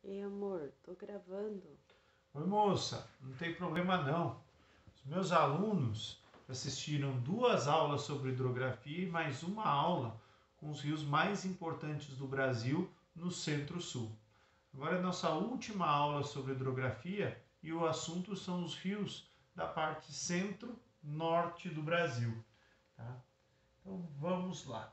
Ei, amor, tô gravando. Oi, moça, não tem problema não. Os meus alunos assistiram 2 aulas sobre hidrografia e mais uma aula com os rios mais importantes do Brasil no Centro-Sul. Agora é a nossa última aula sobre hidrografia e o assunto são os rios da parte centro-norte do Brasil. Tá? Então vamos lá.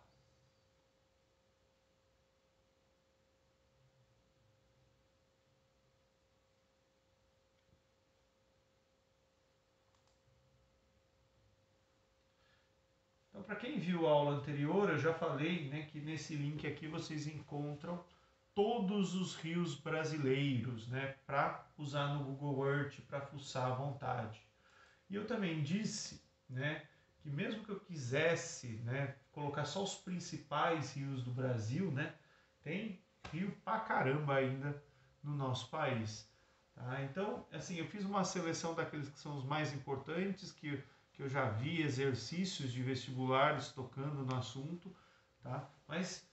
Então, para quem viu a aula anterior, eu já falei, né, que nesse link aqui vocês encontram todos os rios brasileiros, né, para usar no Google Earth, para fuçar à vontade. E eu também disse, né, que mesmo que eu quisesse, né, colocar só os principais rios do Brasil, né, tem rio pra caramba ainda no nosso país. Tá? Então, assim, eu fiz uma seleção daqueles que são os mais importantes, que eu já vi exercícios de vestibulares tocando no assunto, tá? Mas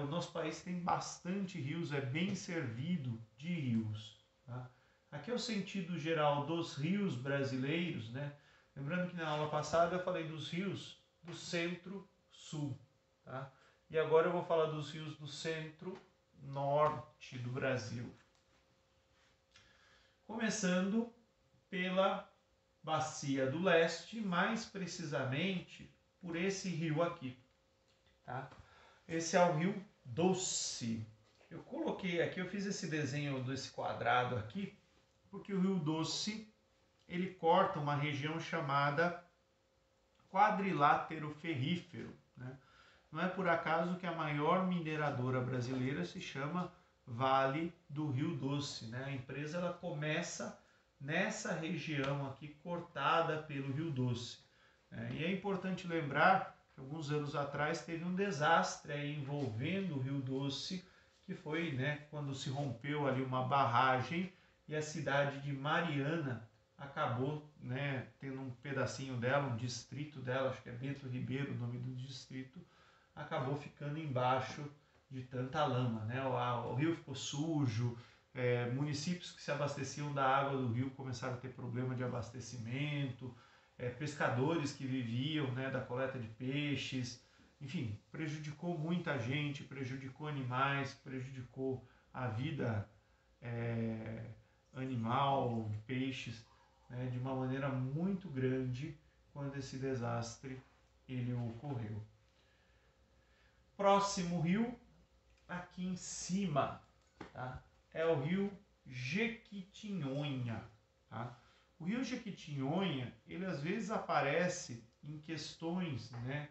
o nosso país tem bastante rios, é bem servido de rios. Tá? Aqui é o sentido geral dos rios brasileiros, né? Lembrando que na aula passada eu falei dos rios do centro-sul, tá? E agora eu vou falar dos rios do centro-norte do Brasil. Começando pela Bacia do Leste, mais precisamente por esse rio aqui, tá? Esse é o Rio Doce. Eu coloquei aqui, eu fiz esse desenho desse quadrado aqui, porque o Rio Doce, ele corta uma região chamada quadrilátero ferrífero, né? Não é por acaso que a maior mineradora brasileira se chama Vale do Rio Doce, né? A empresa ela começa nessa região aqui cortada pelo Rio Doce. E é importante lembrar que alguns anos atrás teve um desastre envolvendo o Rio Doce, que foi, né, quando se rompeu ali uma barragem e a cidade de Mariana acabou, né, tendo um pedacinho dela, um distrito dela, acho que é Bento Ribeiro o nome do distrito, acabou ficando embaixo de tanta lama, né? O rio ficou sujo, municípios que se abasteciam da água do rio começaram a ter problema de abastecimento, pescadores que viviam, né, da coleta de peixes, enfim, prejudicou muita gente, prejudicou animais, prejudicou a vida animal, peixes, né, de uma maneira muito grande quando esse desastre ele ocorreu. Próximo rio, aqui em cima, tá? É o rio Jequitinhonha. Tá? O rio Jequitinhonha, ele às vezes aparece em questões, né,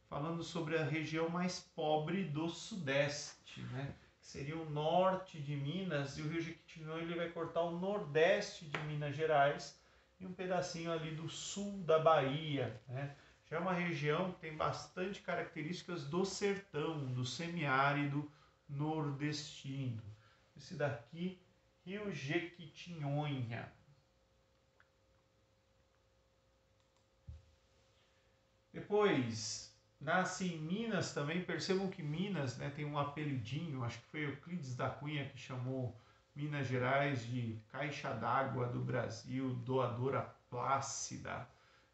falando sobre a região mais pobre do Sudeste, né, que seria o norte de Minas, e o rio Jequitinhonha ele vai cortar o nordeste de Minas Gerais e um pedacinho ali do sul da Bahia, né? Já é uma região que tem bastante características do sertão, do semiárido nordestino. Esse daqui, Rio Jequitinhonha. Depois, nasce em Minas também. Percebam que Minas, né, tem um apelidinho, acho que foi Euclides da Cunha que chamou Minas Gerais de caixa d'água do Brasil, doadora plácida.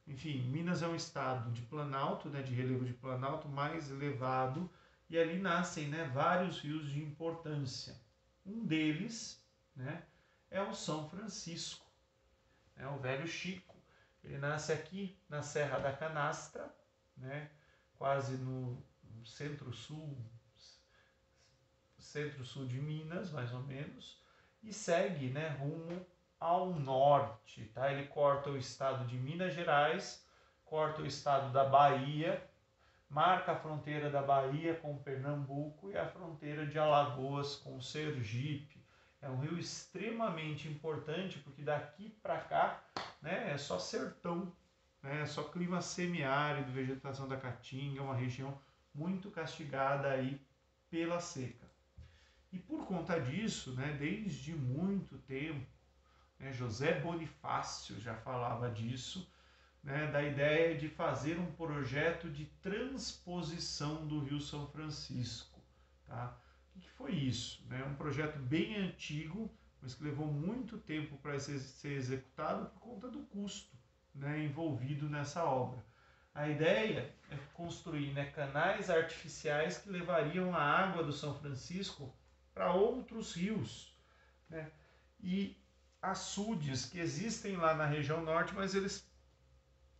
Enfim, Minas é um estado de planalto, né, de relevo de planalto mais elevado, e ali nascem, né, vários rios de importância. Um deles, né, é o São Francisco, né, o Velho Chico. Ele nasce aqui na Serra da Canastra, né, quase no centro-sul de Minas, mais ou menos, e segue, né, rumo ao norte. Tá? Ele corta o estado de Minas Gerais, corta o estado da Bahia, marca a fronteira da Bahia com Pernambuco e a fronteira de Alagoas com Sergipe. É um rio extremamente importante porque daqui para cá, né, é só sertão, né, é só clima semiárido, vegetação da caatinga, uma região muito castigada aí pela seca. E por conta disso, né, desde muito tempo, né, José Bonifácio já falava disso, né, da ideia de fazer um projeto de transposição do Rio São Francisco. Tá? O que foi isso? É um projeto bem antigo, mas que levou muito tempo para ser executado por conta do custo, né, envolvido nessa obra. A ideia é construir, né, canais artificiais que levariam a água do São Francisco para outros rios, né, e açudes que existem lá na região norte, mas eles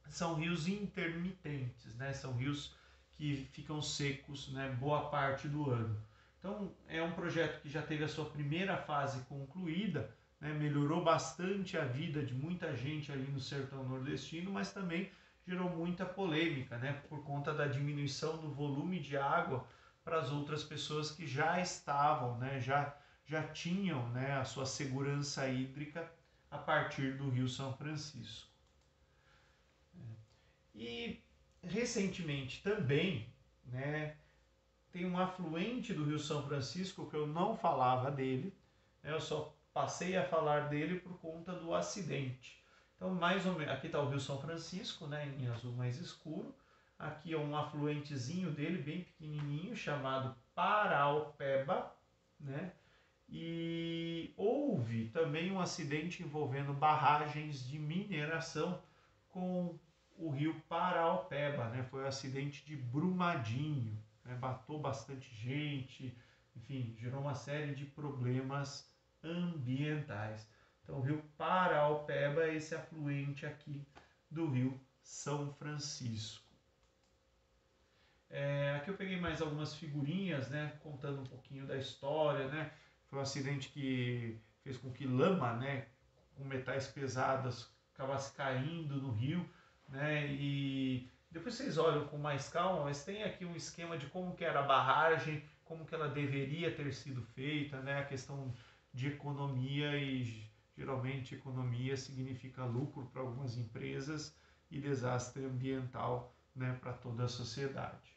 são rios intermitentes, né, são rios que ficam secos, né, boa parte do ano. Então é um projeto que já teve a sua primeira fase concluída, né, melhorou bastante a vida de muita gente ali no sertão nordestino, mas também gerou muita polêmica, né, por conta da diminuição do volume de água para as outras pessoas que já estavam, né, já tinham, né, a sua segurança hídrica a partir do Rio São Francisco. E recentemente também, né, tem um afluente do Rio São Francisco que eu não falava dele, né, eu só passei a falar dele por conta do acidente. Então, mais ou menos, aqui está o Rio São Francisco, né, em azul mais escuro. Aqui é um afluentezinho dele, bem pequenininho, chamado Paraopeba, né? E houve também um acidente envolvendo barragens de mineração com o rio Paraopeba, né? Foi um acidente de Brumadinho, né? Matou bastante gente, enfim, gerou uma série de problemas ambientais. Então, o rio Paraopeba é esse afluente aqui do rio São Francisco. Aqui eu peguei mais algumas figurinhas, né, contando um pouquinho da história, né? Foi um acidente que fez com que lama, né, com metais pesados, acabasse caindo no rio, né? E depois vocês olham com mais calma, mas tem aqui um esquema de como que era a barragem, como que ela deveria ter sido feita, né? A questão de economia, e geralmente economia significa lucro para algumas empresas e desastre ambiental, né, para toda a sociedade.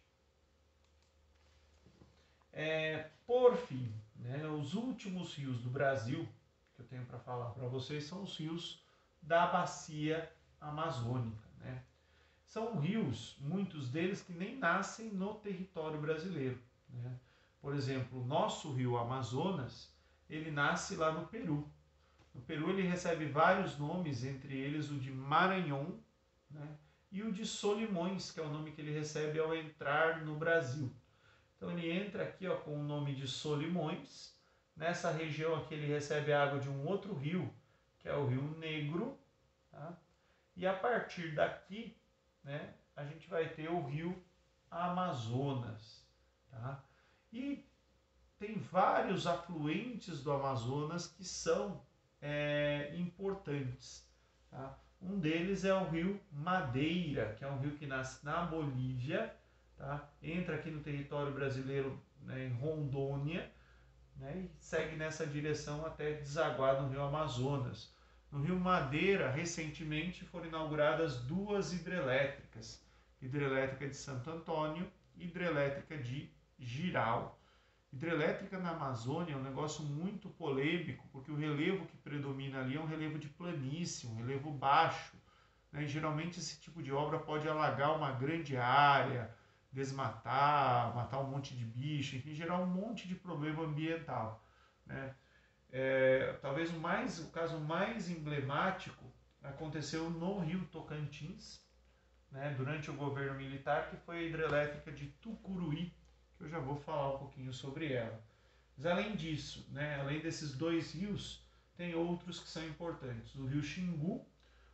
Por fim, né, os últimos rios do Brasil que eu tenho para falar para vocês são os rios da bacia amazônica, né? São rios, muitos deles que nem nascem no território brasileiro, né? Por exemplo, o nosso rio Amazonas, ele nasce lá no Peru. No Peru ele recebe vários nomes, entre eles o de Maranhão, né, e o de Solimões, que é o nome que ele recebe ao entrar no Brasil. Então ele entra aqui, ó, com o nome de Solimões. Nessa região aqui ele recebe água de um outro rio, que é o Rio Negro. Tá? E a partir daqui, né, a gente vai ter o rio Amazonas. Tá? E tem vários afluentes do Amazonas que são importantes. Tá? Um deles é o rio Madeira, que é um rio que nasce na Bolívia, tá? Entra aqui no território brasileiro, né, em Rondônia, né, e segue nessa direção até desaguar no rio Amazonas. No rio Madeira, recentemente foram inauguradas duas hidrelétricas, hidrelétrica de Santo Antônio e hidrelétrica de Jirau. Hidrelétrica na Amazônia é um negócio muito polêmico, porque o relevo que predomina ali é um relevo de planície, um relevo baixo, né? E geralmente esse tipo de obra pode alagar uma grande área, desmatar, matar um monte de bicho, enfim, gerar um monte de problema ambiental, né? Talvez o caso mais emblemático aconteceu no Rio Tocantins, né, durante o governo militar, que foi a hidrelétrica de Tucuruí, que eu já vou falar um pouquinho sobre ela. Mas além disso, né, além desses dois rios, tem outros que são importantes. O rio Xingu,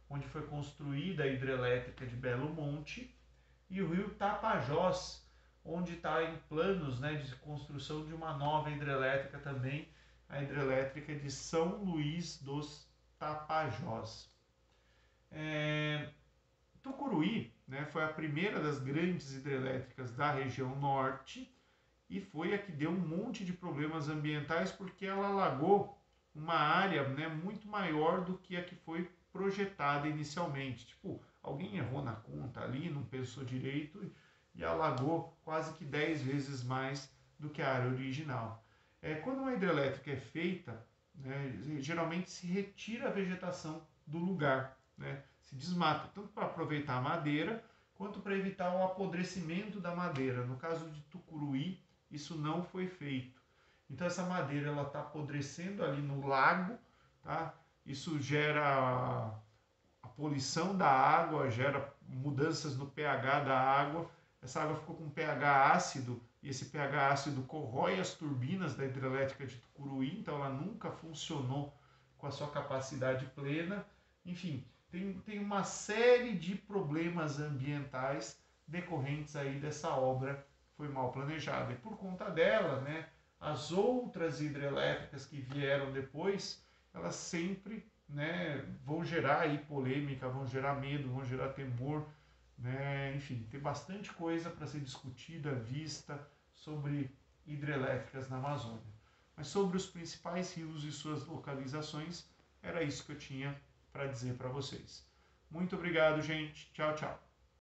onde foi construída a hidrelétrica de Belo Monte, e o rio Tapajós, onde está em planos, né, de construção de uma nova hidrelétrica também, a hidrelétrica de São Luís dos Tapajós. Tucuruí, né, foi a primeira das grandes hidrelétricas da região norte e foi a que deu um monte de problemas ambientais porque ela alagou uma área, né, muito maior do que a que foi projetada inicialmente. Tipo, alguém errou na conta ali, não pensou direito e alagou quase que 10 vezes mais do que a área original. Quando uma hidrelétrica é feita, né, geralmente se retira a vegetação do lugar, né, se desmata, tanto para aproveitar a madeira, quanto para evitar o apodrecimento da madeira. No caso de Tucuruí, isso não foi feito. Então essa madeira ela está apodrecendo ali no lago, tá? Isso gera a poluição da água, gera mudanças no pH da água. Essa água ficou com pH ácido e esse pH ácido corrói as turbinas da hidrelétrica de Tucuruí, então ela nunca funcionou com a sua capacidade plena. Enfim, tem uma série de problemas ambientais decorrentes aí dessa obra que foi mal planejada. E por conta dela, né, as outras hidrelétricas que vieram depois, elas sempre, né, vão gerar aí polêmica, vão gerar medo, vão gerar temor, né? Enfim, tem bastante coisa para ser discutida, vista sobre hidrelétricas na Amazônia. Mas sobre os principais rios e suas localizações, era isso que eu tinha para dizer para vocês. Muito obrigado, gente. Tchau, tchau.